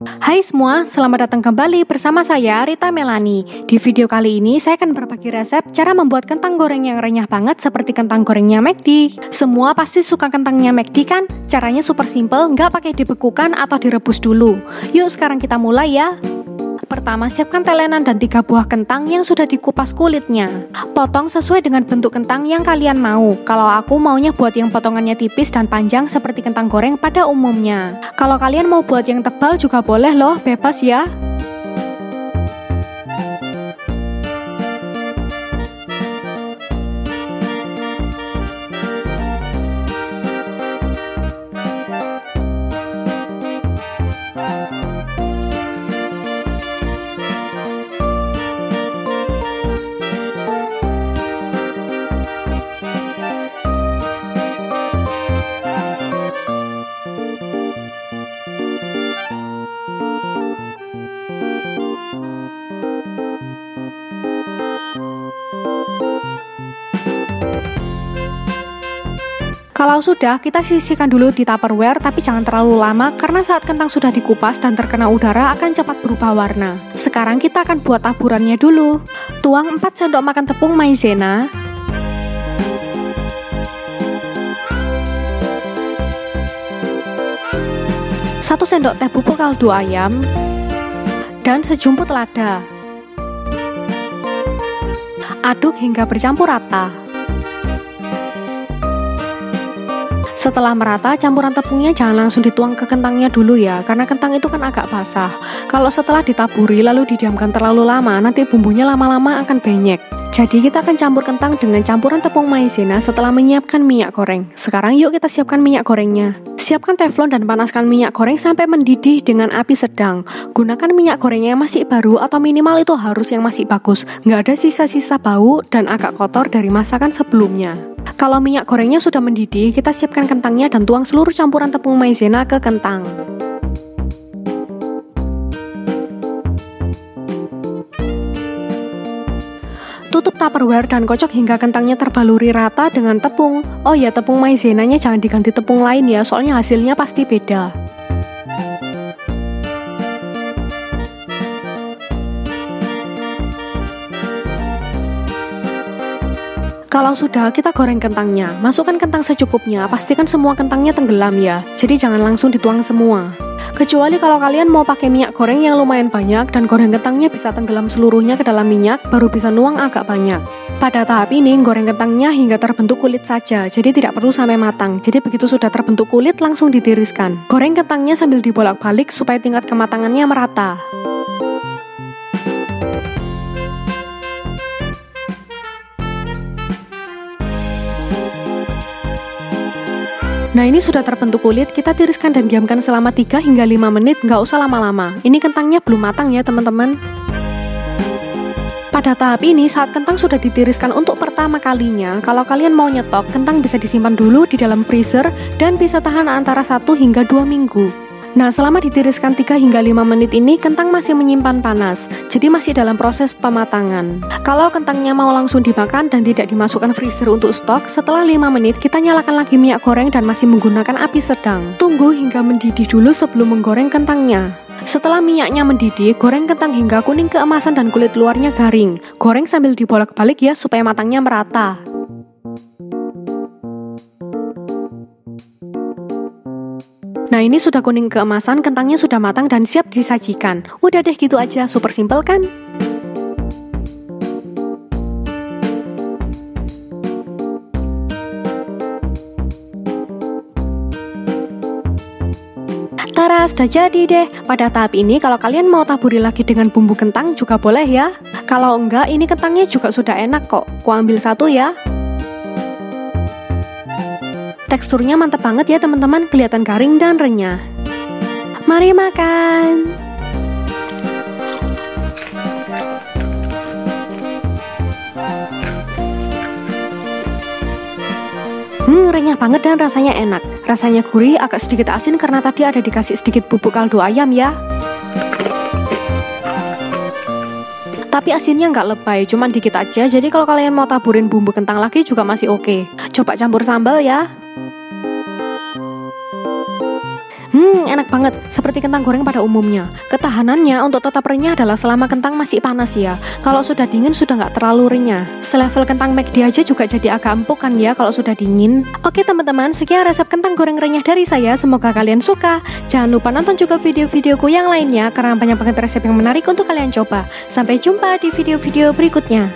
Hai semua, selamat datang kembali bersama saya Rita Melani. Di video kali ini saya akan berbagi resep cara membuat kentang goreng yang renyah banget seperti kentang gorengnya McD. Semua pasti suka kentangnya McD kan? Caranya super simple, nggak pakai dibekukan atau direbus dulu. Yuk sekarang kita mulai ya. Pertama, siapkan telenan dan 3 buah kentang yang sudah dikupas kulitnya. Potong sesuai dengan bentuk kentang yang kalian mau. Kalau aku maunya buat yang potongannya tipis dan panjang seperti kentang goreng pada umumnya. Kalau kalian mau buat yang tebal juga boleh loh, bebas ya. Kalau sudah, kita sisihkan dulu di Tupperware, tapi jangan terlalu lama karena saat kentang sudah dikupas dan terkena udara akan cepat berubah warna. Sekarang kita akan buat taburannya dulu. Tuang 4 sendok makan tepung maizena, 1 sendok teh bubuk kaldu ayam, dan sejumput lada. Aduk hingga bercampur rata. Setelah merata, campuran tepungnya jangan langsung dituang ke kentangnya dulu ya, karena kentang itu kan agak basah. Kalau setelah ditaburi lalu didiamkan terlalu lama, nanti bumbunya lama-lama akan benyek. Jadi kita akan campur kentang dengan campuran tepung maizena setelah menyiapkan minyak goreng. Sekarang yuk kita siapkan minyak gorengnya. Siapkan teflon dan panaskan minyak goreng sampai mendidih dengan api sedang. Gunakan minyak gorengnya yang masih baru atau minimal itu harus yang masih bagus. Nggak ada sisa-sisa bau dan agak kotor dari masakan sebelumnya. Kalau minyak gorengnya sudah mendidih, kita siapkan kentangnya dan tuang seluruh campuran tepung maizena ke kentang. Tutup Tupperware dan kocok hingga kentangnya terbaluri rata dengan tepung. Oh ya, tepung maizenanya jangan diganti tepung lain ya, soalnya hasilnya pasti beda. Kalau sudah, kita goreng kentangnya. Masukkan kentang secukupnya, pastikan semua kentangnya tenggelam ya. Jadi jangan langsung dituang semua. Kecuali kalau kalian mau pakai minyak goreng yang lumayan banyak dan goreng kentangnya bisa tenggelam seluruhnya ke dalam minyak, baru bisa nuang agak banyak. Pada tahap ini, goreng kentangnya hingga terbentuk kulit saja, jadi tidak perlu sampai matang. Jadi begitu sudah terbentuk kulit, langsung ditiriskan. Goreng kentangnya sambil dibolak-balik supaya tingkat kematangannya merata. Nah ini sudah terbentuk kulit, kita tiriskan dan diamkan selama 3 hingga 5 menit, nggak usah lama-lama. Ini kentangnya belum matang ya teman-teman. Pada tahap ini, saat kentang sudah ditiriskan untuk pertama kalinya, kalau kalian mau nyetok, kentang bisa disimpan dulu di dalam freezer dan bisa tahan antara 1 hingga 2 minggu. Nah, selama ditiriskan 3 hingga 5 menit ini, kentang masih menyimpan panas, jadi masih dalam proses pematangan. Kalau kentangnya mau langsung dimakan dan tidak dimasukkan freezer untuk stok, setelah 5 menit kita nyalakan lagi minyak goreng dan masih menggunakan api sedang. Tunggu hingga mendidih dulu sebelum menggoreng kentangnya. Setelah minyaknya mendidih, goreng kentang hingga kuning keemasan dan kulit luarnya garing. Goreng sambil dibolak-balik ya supaya matangnya merata. Nah ini sudah kuning keemasan, kentangnya sudah matang dan siap disajikan. Udah deh gitu aja, super simple kan? Tara, sudah jadi deh. Pada tahap ini kalau kalian mau taburi lagi dengan bumbu kentang juga boleh ya. Kalau enggak, ini kentangnya juga sudah enak kok. Ku ambil 1 ya. Teksturnya mantap banget ya teman-teman, kelihatan garing dan renyah. Mari makan. Renyah banget dan rasanya enak. Rasanya gurih, agak sedikit asin karena tadi ada dikasih sedikit bubuk kaldu ayam ya. Tapi asinnya nggak lebay, cuman dikit aja. Jadi kalau kalian mau taburin bumbu kentang lagi juga masih oke. Coba campur sambal ya. enak banget, seperti kentang goreng pada umumnya. Ketahanannya untuk tetap renyah adalah selama kentang masih panas ya. Kalau sudah dingin sudah nggak terlalu renyah. Selevel kentang McD aja juga jadi agak empuk kan ya kalau sudah dingin. Oke teman-teman, sekian resep kentang goreng renyah dari saya. Semoga kalian suka. Jangan lupa nonton juga video-videoku yang lainnya karena banyak banget resep yang menarik untuk kalian coba. Sampai jumpa di video-video berikutnya.